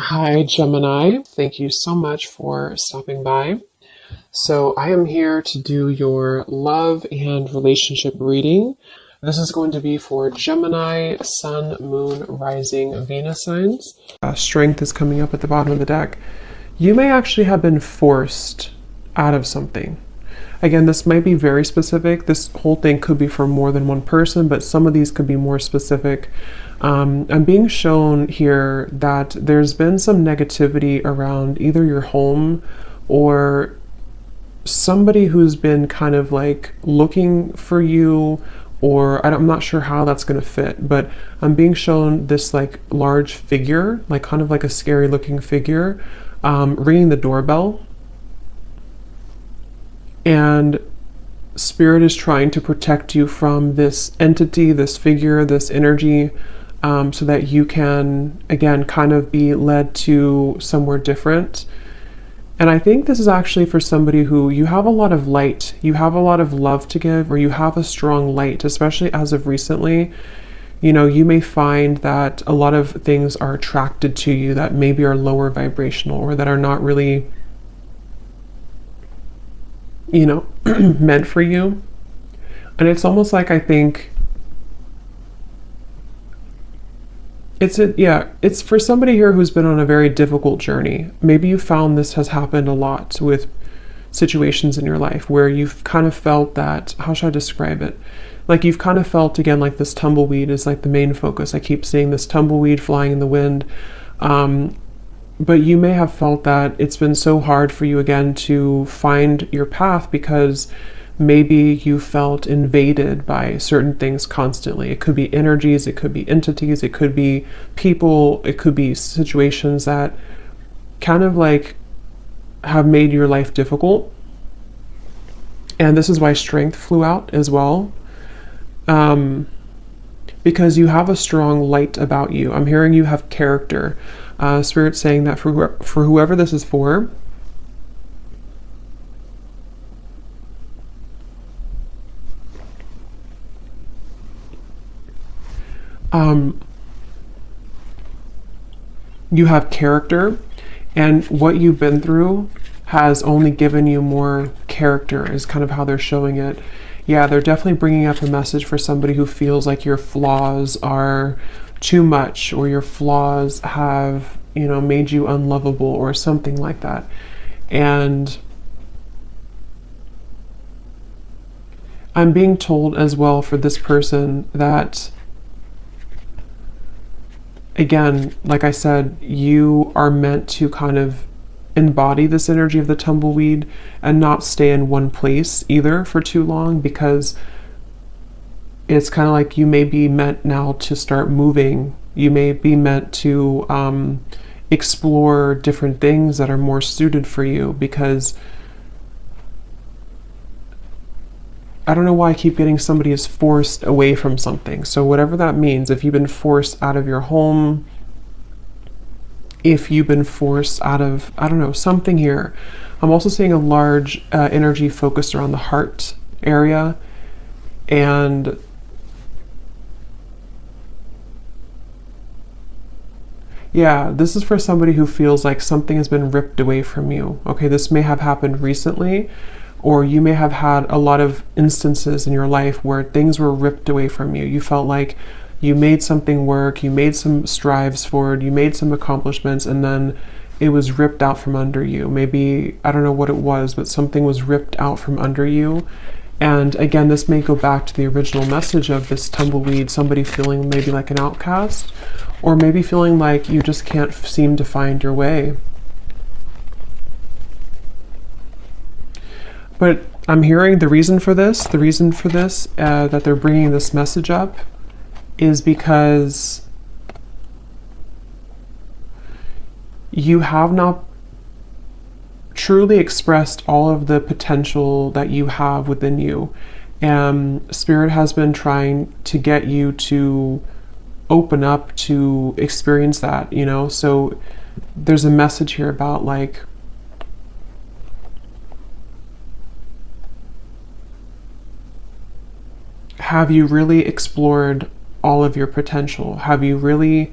Hi, Gemini. Thank you so much for stopping by. So, I am here to do your love and relationship reading. This is going to be for Gemini, Sun, Moon, Rising, Venus signs. Strength is coming up at the bottom of the deck. You may actually have been forced out of something. Again, this might be very specific. This whole thing could be for more than one person, but some of these could be more specific. I'm being shown here that there's been some negativity around either your home or somebody who's been kind of like looking for you, or I'm not sure how that's going to fit, but I'm being shown this like large figure, like kind of like a scary looking figure, ringing the doorbell. And Spirit is trying to protect you from this entity, this figure, this energy, so that you can, again, kind of be led to somewhere different. And I think this is actually for somebody who you have a lot of light, you have a lot of love to give, or you have a strong light, especially as of recently. You know, you may find that a lot of things are attracted to you that maybe are lower vibrational or that are not really, you know, meant for you. And it's almost like, I think it's for somebody here who's been on a very difficult journey. Maybe you found this has happened a lot with situations in your life where you've kind of felt that, how should I describe it? Like you've kind of felt, again, like this tumbleweed is like the main focus. I keep seeing this tumbleweed flying in the wind. But you may have felt that it's been so hard for you, again, to find your path because maybe you felt invaded by certain things constantly. It could be energies, it could be entities, it could be people, it could be situations that kind of like have made your life difficult. And this is why strength flew out as well. Because you have a strong light about you. I'm hearing you have character. Spirit saying that for whoever this is for, you have character, and what you've been through has only given you more character, is kind of how they're showing it. Yeah, they're definitely bringing up a message for somebody who feels like your flaws are too much, or your flaws have, you know, made you unlovable or something like that. And I'm being told as well for this person that, again, like I said, you are meant to kind of embody this energy of the tumbleweed and not stay in one place either for too long, because it's kind of like you may be meant now to start moving. You may be meant to explore different things that are more suited for you, because I don't know why I keep getting somebody is forced away from something. So whatever that means, if you've been forced out of your home, if you've been forced out of, I don't know, something here. I'm also seeing a large energy focused around the heart area. And yeah, this is for somebody who feels like something has been ripped away from you. Okay, this may have happened recently, or you may have had a lot of instances in your life where things were ripped away from you. You felt like you made something work, you made some strives forward, you made some accomplishments, and then it was ripped out from under you. Maybe, I don't know what it was, but something was ripped out from under you. And again, this may go back to the original message of this tumbleweed, somebody feeling maybe like an outcast, or maybe feeling like you just can't seem to find your way. But I'm hearing the reason for this, that they're bringing this message up, is because you have not truly expressed all of the potential that you have within you. And Spirit has been trying to get you to open up to experience that, you know? So there's a message here about like, have you really explored all of your potential? Have you really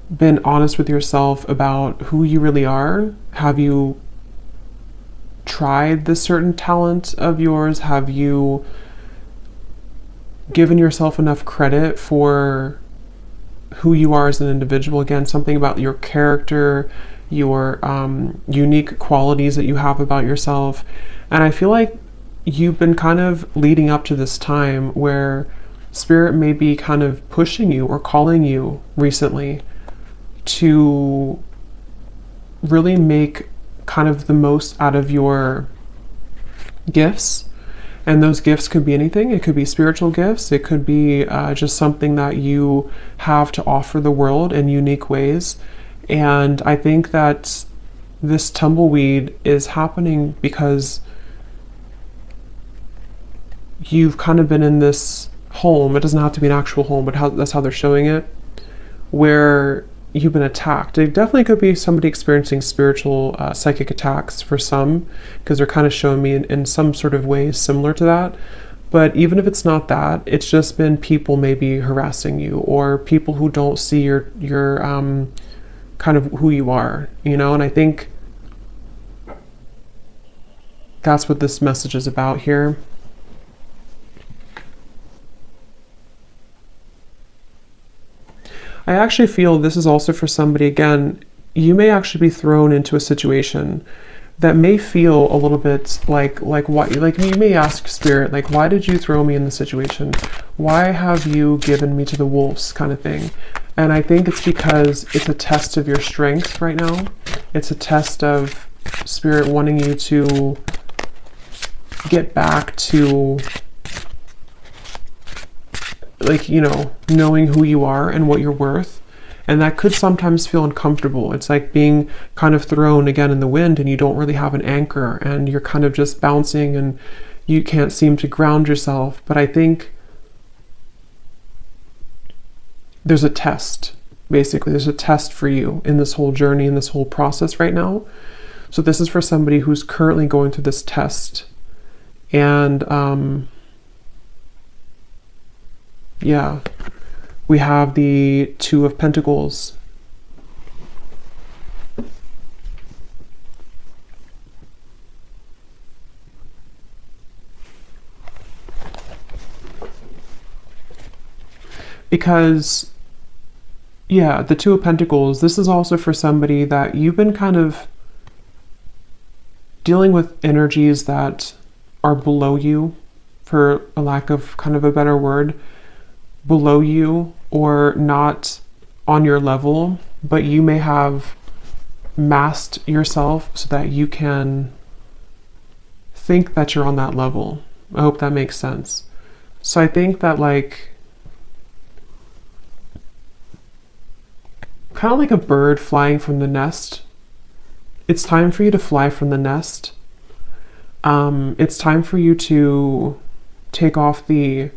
been honest with yourself about who you really are? Have you tried this certain talent of yours? Have you given yourself enough credit for who you are as an individual? Again, something about your character, your unique qualities that you have about yourself. And I feel like you've been kind of leading up to this time where Spirit may be kind of pushing you or calling you recently to really make kind of the most out of your gifts. And those gifts could be anything. It could be spiritual gifts. It could be just something that you have to offer the world in unique ways. And I think that this tumbleweed is happening because you've kind of been in this home. It doesn't have to be an actual home, but that's how they're showing it, where you've been attacked. It definitely could be somebody experiencing spiritual psychic attacks for some, because they're kind of showing me in some sort of ways similar to that. But even if it's not that, it's just been people maybe harassing you, or people who don't see your kind of who you are, you know. And I think that's what this message is about here. I actually feel this is also for somebody, again, you may actually be thrown into a situation that may feel a little bit like why, like you may ask Spirit, like, why did you throw me in this situation? Why have you given me to the wolves, kind of thing? And I think it's because it's a test of your strength right now. It's a test of Spirit wanting you to get back to, like, you know, knowing who you are and what you're worth. And that could sometimes feel uncomfortable. It's like being kind of thrown again in the wind and you don't really have an anchor and you're kind of just bouncing and you can't seem to ground yourself. But I think there's a test, basically. There's a test for you in this whole journey, in this whole process right now. So this is for somebody who's currently going through this test. And yeah, we have the Two of Pentacles. Because, yeah, the Two of Pentacles, this is also for somebody that you've been kind of dealing with energies that are below you, for a lack of kind of a better word, below you or not on your level, but you may have masked yourself so that you can think that you're on that level. I hope that makes sense. So I think that, like, kind of like a bird flying from the nest, it's time for you to fly from the nest. It's time for you to take off the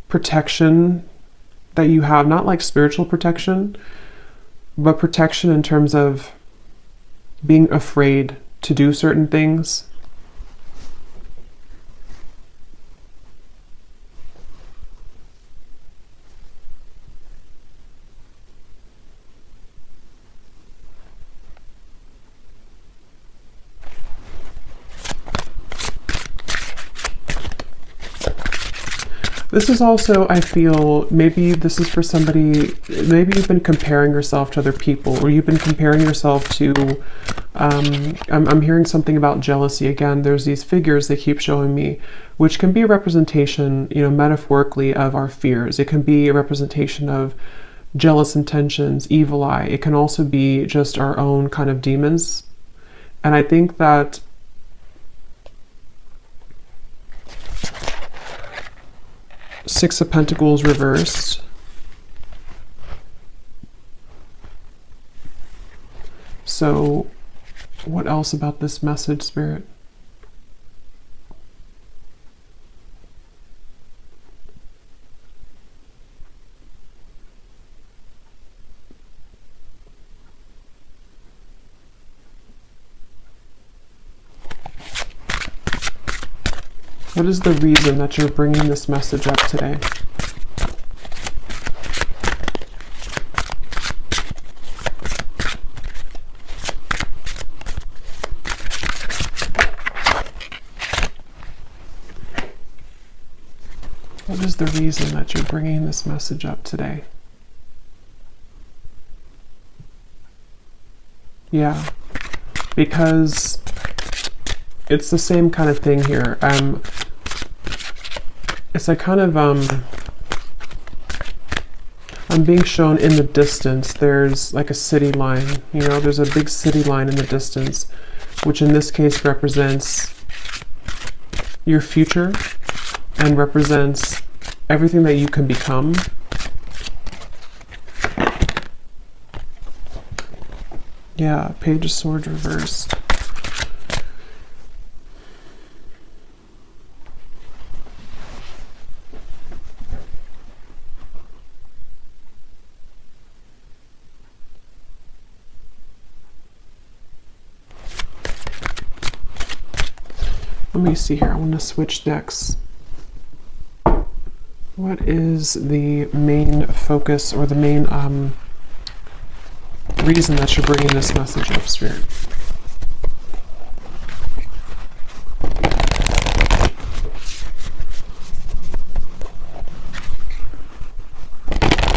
protection that you have, not like spiritual protection, but protection in terms of being afraid to do certain things. This is also, I feel, maybe this is for somebody, maybe you've been comparing yourself to other people, or you've been comparing yourself to, I'm hearing something about jealousy again. There's these figures they keep showing me, which can be a representation, you know, metaphorically, of our fears. It can be a representation of jealous intentions, evil eye. It can also be just our own kind of demons. And I think that Six of Pentacles reversed. So what else about this message, Spirit? What is the reason that you're bringing this message up today? What is the reason that you're bringing this message up today? Yeah, because it's the same kind of thing here. It's a kind of, I'm being shown in the distance, there's like a city line, you know, there's a big city line in the distance, which in this case represents your future and represents everything that you can become. Yeah, Page of Swords reversed. Let me see here. I want to switch decks. What is the main focus or the main reason that you're bringing this message up, Spirit?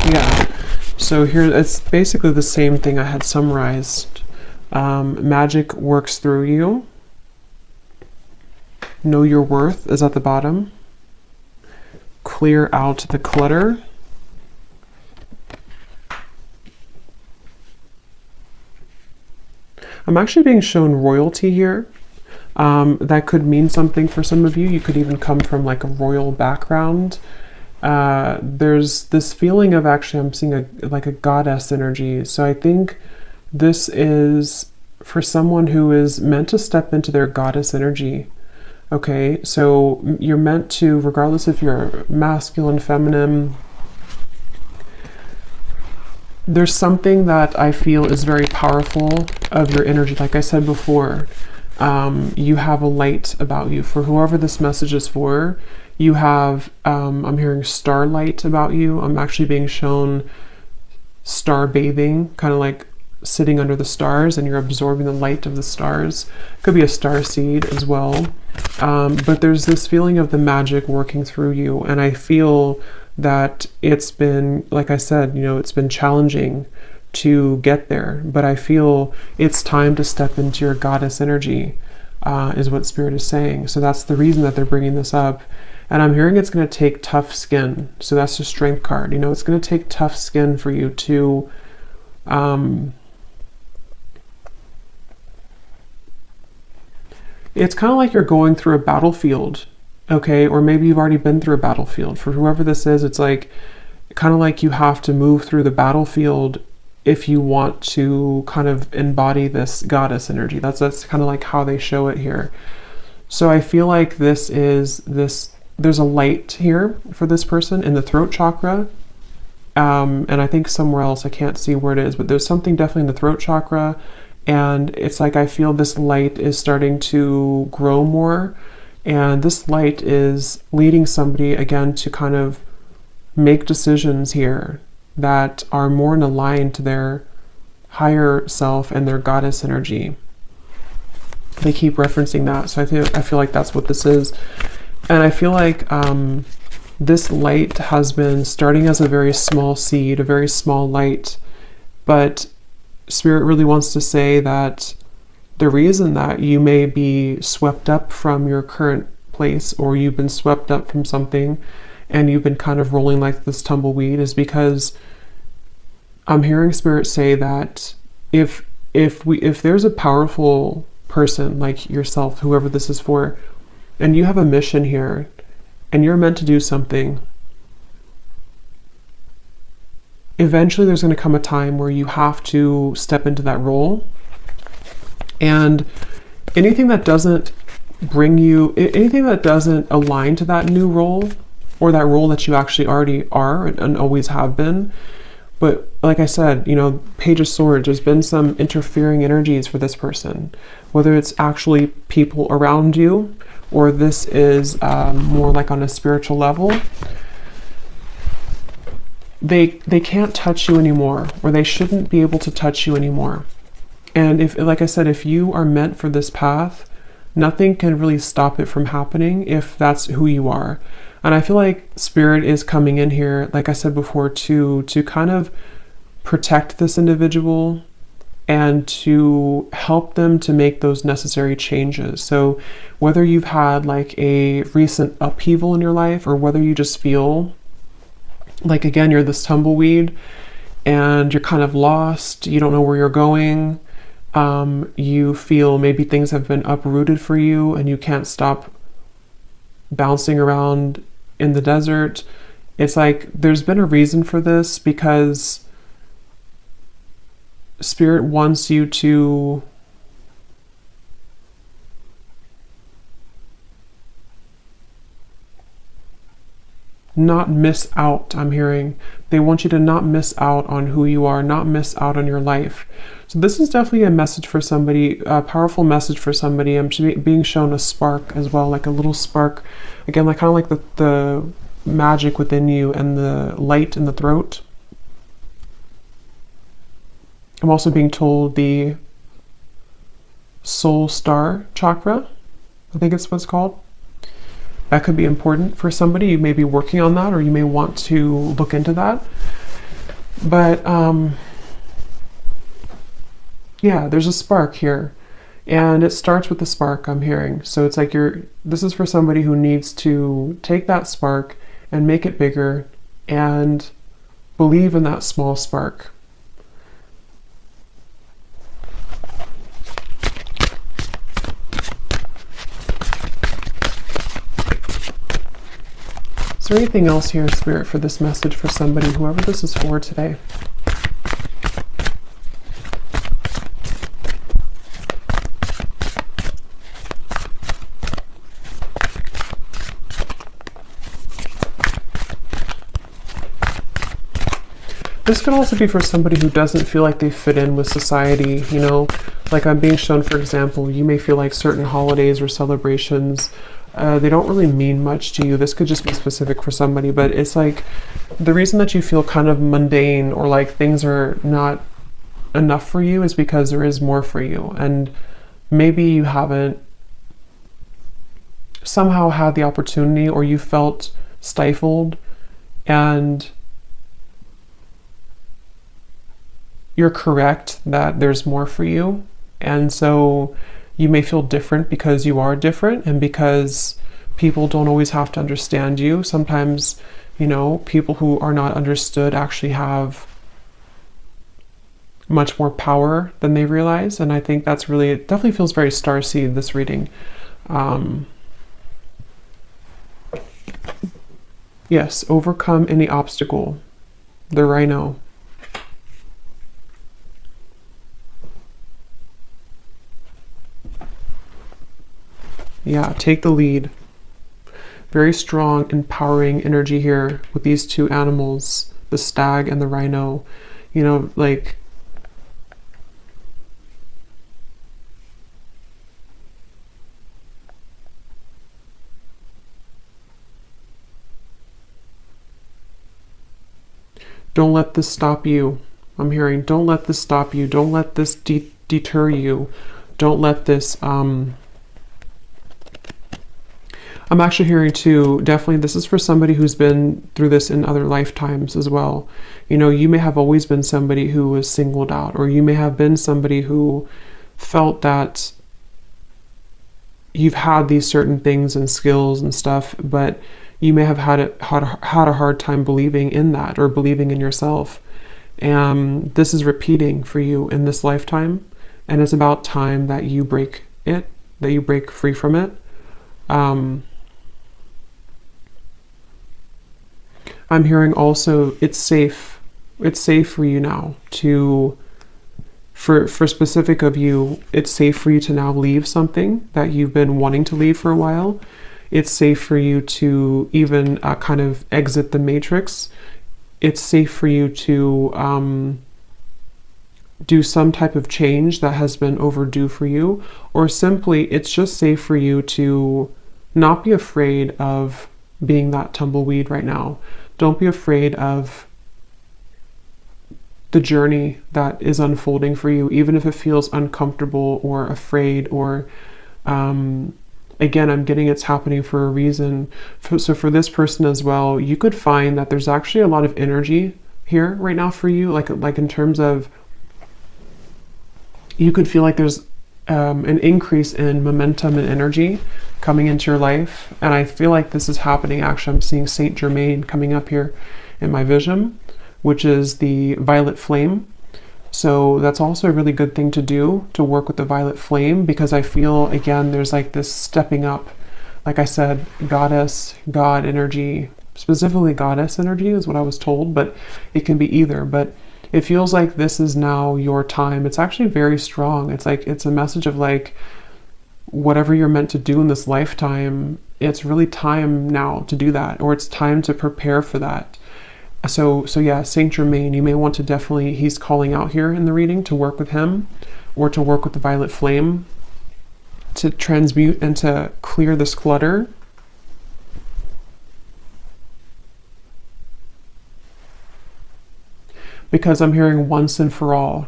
Yeah, so here it's basically the same thing I had summarized. Magic works through you. Know your worth is at the bottom. Clear out the clutter. I'm actually being shown royalty here. That could mean something for some of you. You could even come from like a royal background. There's this feeling of actually, I'm seeing like a goddess energy. So I think this is for someone who is meant to step into their goddess energy. Okay, so you're meant to, regardless if you're masculine, feminine, there's something that I feel is very powerful of your energy. Like I said before, you have a light about you. For whoever this message is for, you have, I'm hearing starlight about you. I'm actually being shown star bathing, kind of like sitting under the stars and you're absorbing the light of the stars. Could be a star seed as well. But there's this feeling of the magic working through you. And I feel that it's been, like I said, you know, it's been challenging to get there, but I feel it's time to step into your goddess energy, is what Spirit is saying. So that's the reason that they're bringing this up. And I'm hearing it's going to take tough skin. So that's the Strength card. You know, it's going to take tough skin for you to, it's kind of like you're going through a battlefield, okay? Or maybe you've already been through a battlefield. For whoever this is, it's like, kind of like you have to move through the battlefield if you want to kind of embody this goddess energy. That's kind of like how they show it here. So I feel like there's a light here for this person in the throat chakra. And I think somewhere else, I can't see where it is, but there's something definitely in the throat chakra. And it's like I feel this light is starting to grow more. And this light is leading somebody, again, to kind of make decisions here that are more in line to their higher self and their goddess energy. They keep referencing that. So I feel like that's what this is. And I feel like this light has been starting as a very small seed, a very small light. But Spirit really wants to say that the reason that you may be swept up from your current place, or you've been swept up from something and you've been kind of rolling like this tumbleweed, is because I'm hearing Spirit say that if there's a powerful person like yourself, whoever this is for, and you have a mission here and you're meant to do something, eventually there's going to come a time where you have to step into that role. And anything that doesn't bring you, anything that doesn't align to that new role, or that role that you actually already are and always have been. But like I said, you know, Page of Swords, there's been some interfering energies for this person, whether it's actually people around you, or this is more like on a spiritual level, they can't touch you anymore, or they shouldn't be able to touch you anymore. And if, like I said, if you are meant for this path, nothing can really stop it from happening if that's who you are. And I feel like Spirit is coming in here, like I said before, to kind of protect this individual and to help them to make those necessary changes. So whether you've had like a recent upheaval in your life, or whether you just feel like, again, you're this tumbleweed and you're kind of lost, you don't know where you're going, you feel maybe things have been uprooted for you and you can't stop bouncing around in the desert. It's like there's been a reason for this, because Spirit wants you to not miss out. I'm hearing they want you to not miss out on who you are, not miss out on your life. So this is definitely a message for somebody, a powerful message for somebody. I'm being shown a spark as well, like a little spark, again, like kind of like the magic within you and the light in the throat. I'm also being told the soul star chakra, I think it's what it's called. That could be important for somebody. You may be working on that, or you may want to look into that. But yeah, there's a spark here, and it starts with the spark, I'm hearing. So it's like this is for somebody who needs to take that spark and make it bigger and believe in that small spark. Is there anything else here, Spirit, for this message for somebody, whoever this is for today? This could also be for somebody who doesn't feel like they fit in with society, you know? Like I'm being shown, for example, you may feel like certain holidays or celebrations, they don't really mean much to you. This could just be specific for somebody, but it's like the reason that you feel kind of mundane, or like things are not enough for you, is because there is more for you. And maybe you haven't somehow had the opportunity, or you felt stifled, and you're correct that there's more for you. And so you may feel different because you are different, and because people don't always have to understand you. Sometimes, you know, people who are not understood actually have much more power than they realize. And I think that's really, it definitely feels very starseed, this reading. Yes, overcome any obstacle. The rhino. Yeah, take the lead. Very strong, empowering energy here with these two animals, the stag and the rhino. You know, like, don't let this stop you. I'm hearing, don't let this stop you. Don't let this deter you. Don't let this, I'm actually hearing too, definitely this is for somebody who's been through this in other lifetimes as well. You know, you may have always been somebody who was singled out, or you may have been somebody who felt that you've had these certain things and skills and stuff, but you may have had a hard time believing in that, or believing in yourself. And this is repeating for you in this lifetime, and it's about time that you break it, that you break free from it. I'm hearing also it's safe for you now to, for specific of you, it's safe for you to now leave something that you've been wanting to leave for a while. It's safe for you to even kind of exit the matrix. It's safe for you to do some type of change that has been overdue for you, or simply it's just safe for you to not be afraid of being that tumbleweed right now. Don't be afraid of the journey that is unfolding for you, even if it feels uncomfortable or afraid or again, I'm getting it's happening for a reason. So for this person as well, you could find that there's actually a lot of energy here right now for you, like in terms of, you could feel like there's an increase in momentum and energy coming into your life. And I feel like this is happening. Actually, I'm seeing Saint Germain coming up here in my vision, which is the violet flame. So that's also a really good thing to do, to work with the violet flame, because I feel, again, there's like this stepping up. Like I said, goddess, God energy, specifically goddess energy is what I was told, but it can be either. But it feels like this is now your time. It's actually very strong. It's like, it's a message of like, whatever you're meant to do in this lifetime, it's really time now to do that, or it's time to prepare for that. So yeah, Saint Germain, you may want to definitely, he's calling out here in the reading to work with him, or to work with the violet flame, to transmute and to clear this clutter. Because I'm hearing once and for all,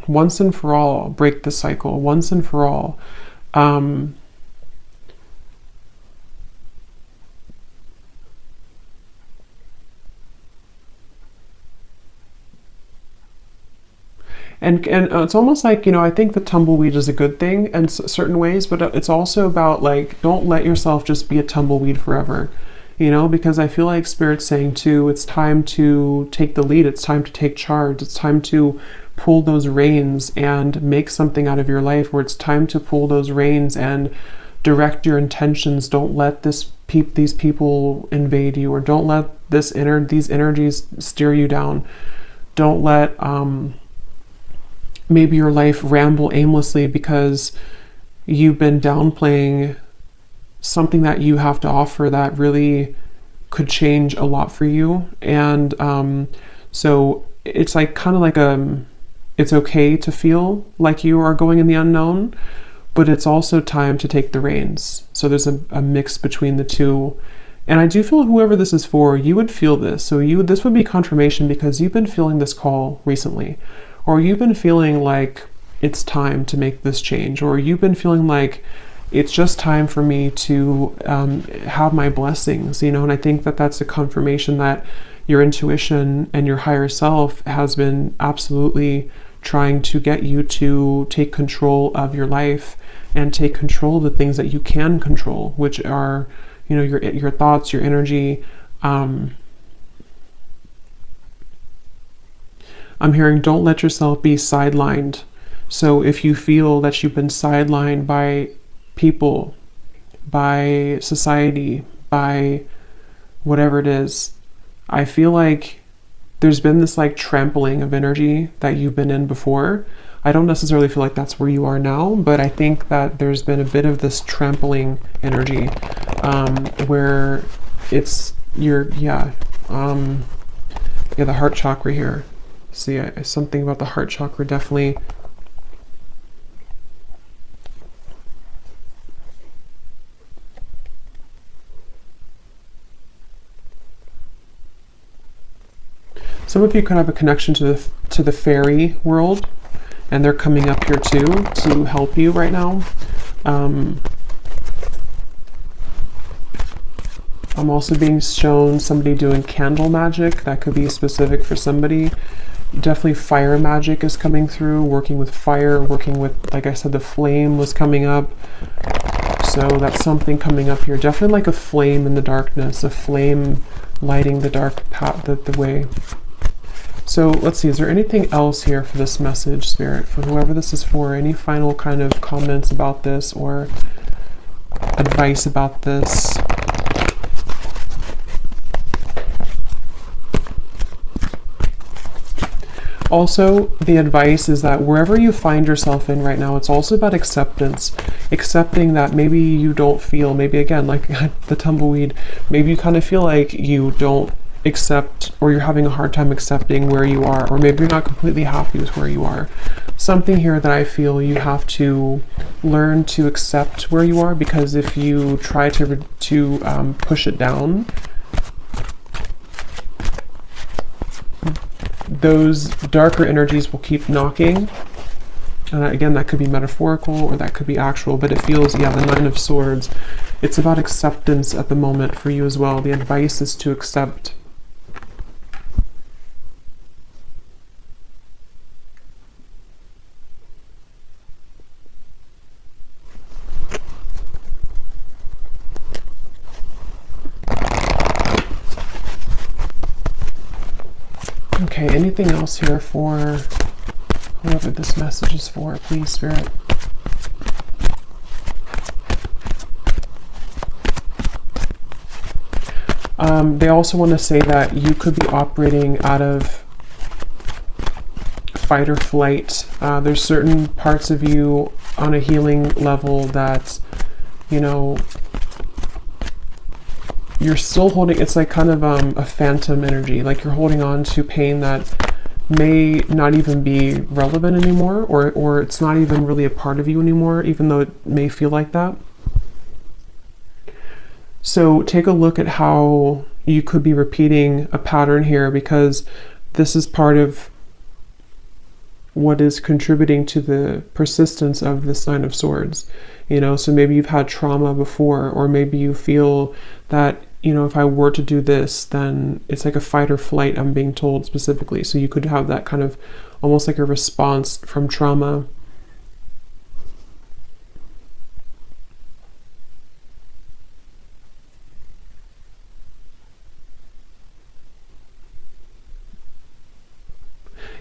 break the cycle, once and for all. And it's almost like, you know, I think the tumbleweed is a good thing in certain ways, but it's also about like, don't let yourself just be a tumbleweed forever, you know, because I feel like Spirit's saying too, it's time to take the lead. It's time to take charge. It's time to pull those reins and make something out of your life, where it's time to pull those reins and direct your intentions. Don't let these people invade you, or don't let these energies steer you down. Don't let, maybe your life ramble aimlessly because you've been downplaying something that you have to offer that really could change a lot for you. And so it's like kind of like it's okay to feel like you are going in the unknown, but it's also time to take the reins. So there's a mix between the two. And I do feel whoever this is for, you would feel this. So this would be confirmation, because you've been feeling this call recently. Or you've been feeling like it's time to make this change, or you've been feeling like it's just time for me to have my blessings, you know. And I think that that's a confirmation that your intuition and your higher self has been absolutely trying to get you to take control of your life and take control of the things that you can control, which are, you know, your thoughts, your energy. I'm hearing, don't let yourself be sidelined. So if you feel that you've been sidelined by people, by society, by whatever it is, I feel like there's been this like trampling of energy that you've been in before. I don't necessarily feel like that's where you are now, but I think that there's been a bit of this trampling energy, where it's the heart chakra here. See, something about the heart chakra definitely. Some of you could have a connection to the fairy world, and they're coming up here too to help you right now. I'm also being shown somebody doing candle magic. That could be specific for somebody. Definitely fire magic is coming through, working with fire, working with, like I said, the flame was coming up. So that's something coming up here. Definitely like a flame in the darkness, a flame lighting the dark path, the way. So let's see, is there anything else here for this message, Spirit, for whoever this is for? Any final kind of comments about this or advice about this? Also, the advice is that wherever you find yourself in right now, it's also about acceptance. Accepting that maybe you don't feel, maybe again, like the tumbleweed, maybe you kind of feel like you don't accept, or you're having a hard time accepting where you are, or maybe you're not completely happy with where you are. something here that I feel you have to learn to accept where you are, because if you try to push it down, those darker energies will keep knocking. And again, that could be metaphorical or that could be actual, but it feels, yeah, the Nine of Swords. It's about acceptance at the moment for you as well. The advice is to accept. Okay, anything else here for whoever this message is for, please, Spirit? They also want to say that you could be operating out of fight or flight. There's certain parts of you on a healing level that, you know, you're still holding. It's like kind of a phantom energy, like you're holding on to pain that may not even be relevant anymore, or it's not even really a part of you anymore, even though it may feel like that. So take a look at how you could be repeating a pattern here, because this is part of what is contributing to the persistence of this Nine of Swords. You know, so maybe you've had trauma before, or maybe you feel that, you know, if I were to do this, then it's like a fight or flight, I'm being told specifically. So you could have that kind of almost like a response from trauma.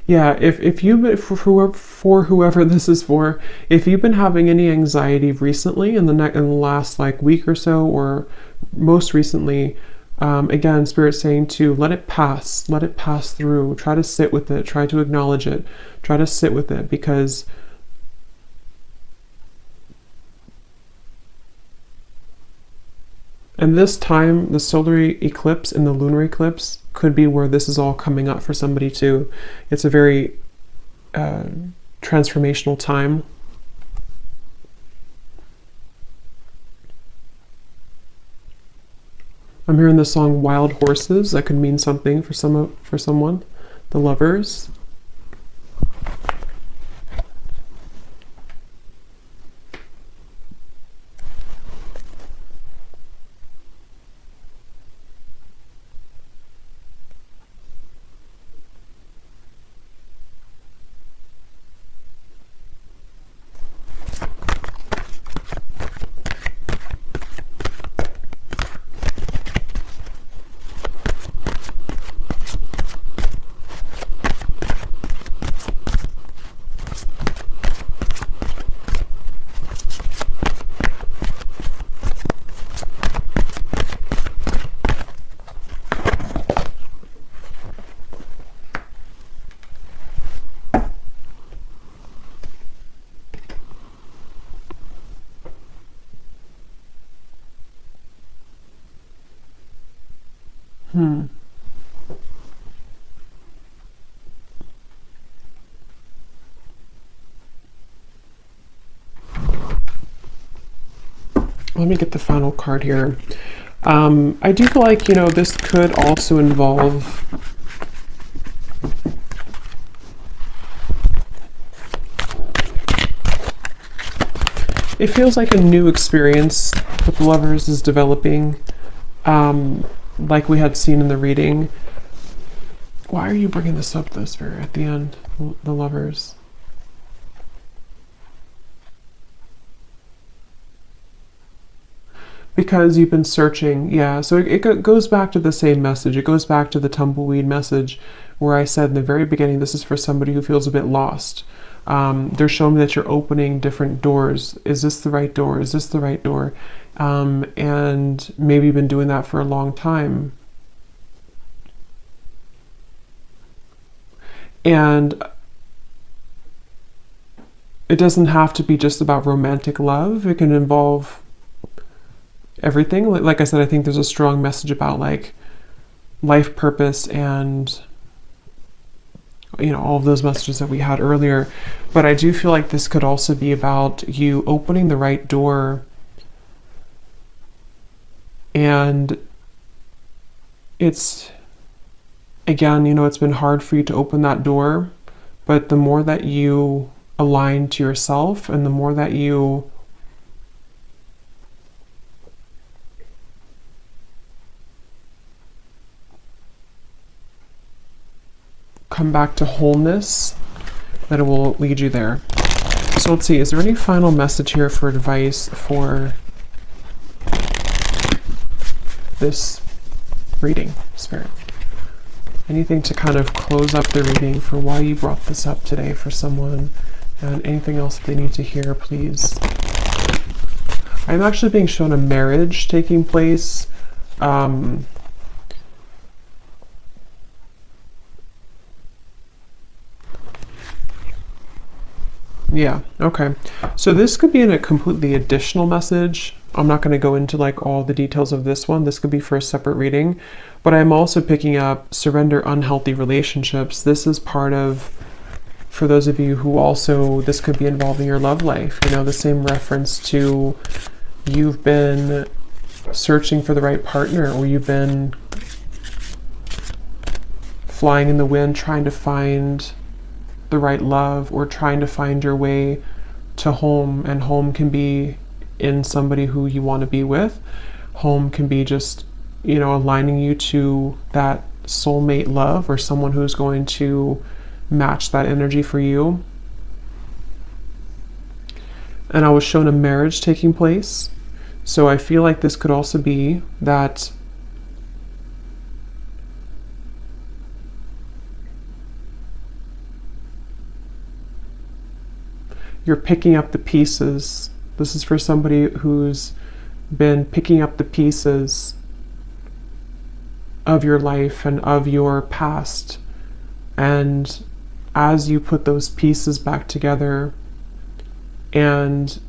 Yeah, if you, for whoever this is for, if you've been having any anxiety recently in the last like week or so, or most recently, again, Spirit's saying to let it pass through, try to sit with it, try to acknowledge it, try to sit with it, because and this time, the solar eclipse and the lunar eclipse could be where this is all coming up for somebody too. It's a very transformational time. I'm hearing the song Wild Horses. That could mean something for someone. The Lovers. Let me get the final card here. I do feel like, you know, this could also involve it feels like a new experience with Lovers is developing, like we had seen in the reading. Why are you bringing this up, though, Spirit, at the end? The Lovers. Because you've been searching, yeah. So it goes back to the same message. It goes back to the tumbleweed message where I said in the very beginning, this is for somebody who feels a bit lost. They're showing me that you're opening different doors. Is this the right door? Is this the right door? And maybe you've been doing that for a long time. And it doesn't have to be just about romantic love. It can involve everything. Like I said, I think there's a strong message about like life purpose and all of those messages that we had earlier. But I do feel like this could also be about you opening the right door. And it's, again, it's been hard for you to open that door, but the more that you align to yourself and the more that you come back to wholeness, that it will lead you there. So let's see, is there any final message here for advice for this reading, Spirit? Anything to kind of close up the reading for why you brought this up today for someone, and anything else that they need to hear, please. I'm actually being shown a marriage taking place. Yeah, okay. So this could be in a completely additional message. I'm not going to go into like all the details of this one. This could be for a separate reading. But I'm also picking up surrender unhealthy relationships. This is part of, for those of you who also, this could be involving your love life. The same reference to you've been searching for the right partner, or you've been flying in the wind trying to find the right love, or trying to find your way to home. And home can be in somebody who you want to be with. Home can be just, aligning you to that soulmate love, or someone who's going to match that energy for you. And I was shown a marriage taking place. So I feel like this could also be that you're picking up the pieces. This is for somebody who's been picking up the pieces of your life and of your past. And as you put those pieces back together, and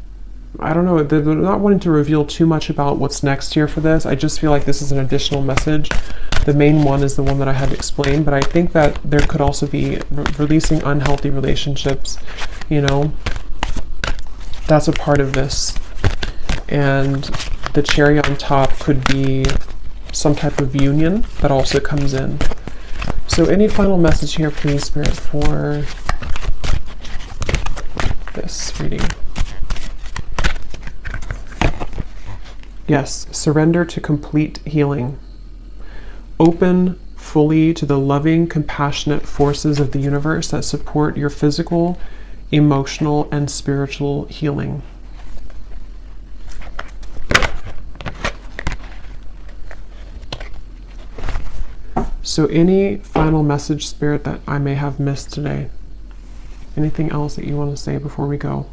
I don't know, they're not wanting to reveal too much about what's next here for this. I just feel like this is an additional message. The main one is the one that I have explained, but I think that there could also be releasing unhealthy relationships, That's a part of this. And the cherry on top could be some type of union that also comes in. So any final message here, please, Spirit, for this reading? Yes, surrender to complete healing. Open fully to the loving, compassionate forces of the universe that support your physical, emotional, and spiritual healing. So any final message, Spirit, that I may have missed today? Anything else that you want to say before we go?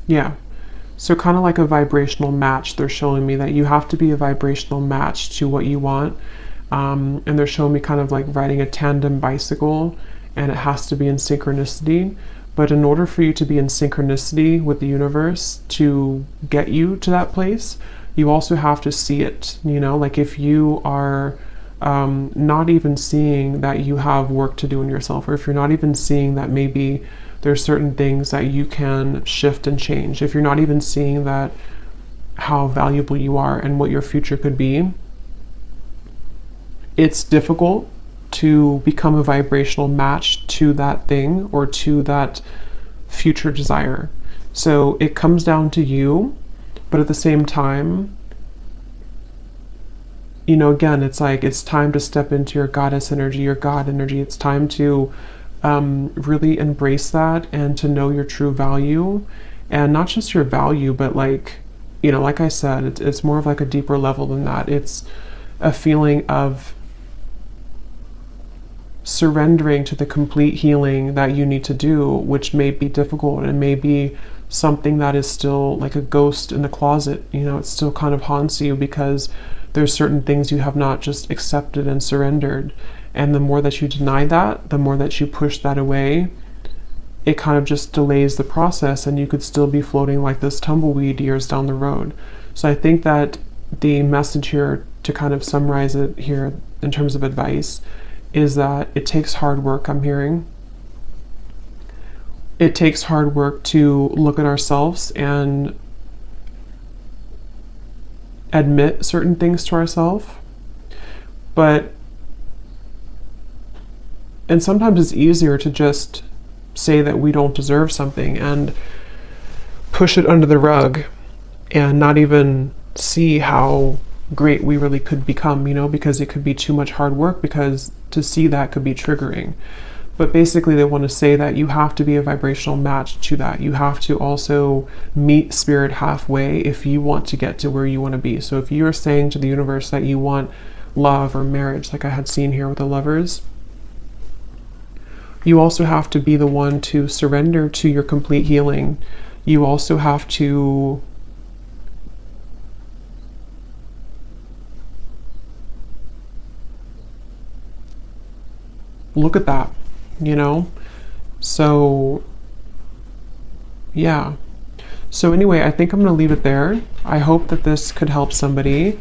Yeah. So kind of like a vibrational match, they're showing me that you have to be a vibrational match to what you want. And they're showing me kind of like riding a tandem bicycle, and it has to be in synchronicity. But in order for you to be in synchronicity with the universe to get you to that place, you also have to see it. Like if you are not even seeing that you have work to do in yourself, or if you're not even seeing that maybe there's certain things that you can shift and change, if you're not even seeing that how valuable you are and what your future could be, it's difficult to become a vibrational match to that thing or to that future desire. So it comes down to you, but at the same time, again, it's like it's time to step into your goddess energy, your God energy. It's time to really embrace that and to know your true value, and not just your value, but like I said, it's more of like a deeper level than that. It's a feeling of surrendering to the complete healing that you need to do, which may be difficult and may be something that is still like a ghost in the closet. It still kind of haunts you because there's certain things you have not just accepted and surrendered. And the more that you deny that, the more that you push that away, it kind of just delays the process, and you could still be floating like this tumbleweed years down the road. So I think that the message here, to kind of summarize it here in terms of advice, is that it takes hard work. I'm hearing it takes hard work to look at ourselves and admit certain things to ourselves, and sometimes it's easier to just say that we don't deserve something and push it under the rug and not even see how great we really could become, because it could be too much hard work, because to see that could be triggering. But basically they want to say that you have to be a vibrational match to that. You have to also meet spirit halfway if you want to get to where you want to be. So if you're saying to the universe that you want love or marriage, like I had seen here with the lovers, you also have to be the one to surrender to your complete healing. You also have to look at that, So, yeah. So anyway, I think I'm going to leave it there. I hope that this could help somebody.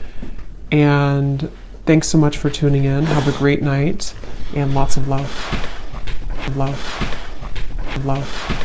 And thanks so much for tuning in. Have a great night and lots of love. Love. Love.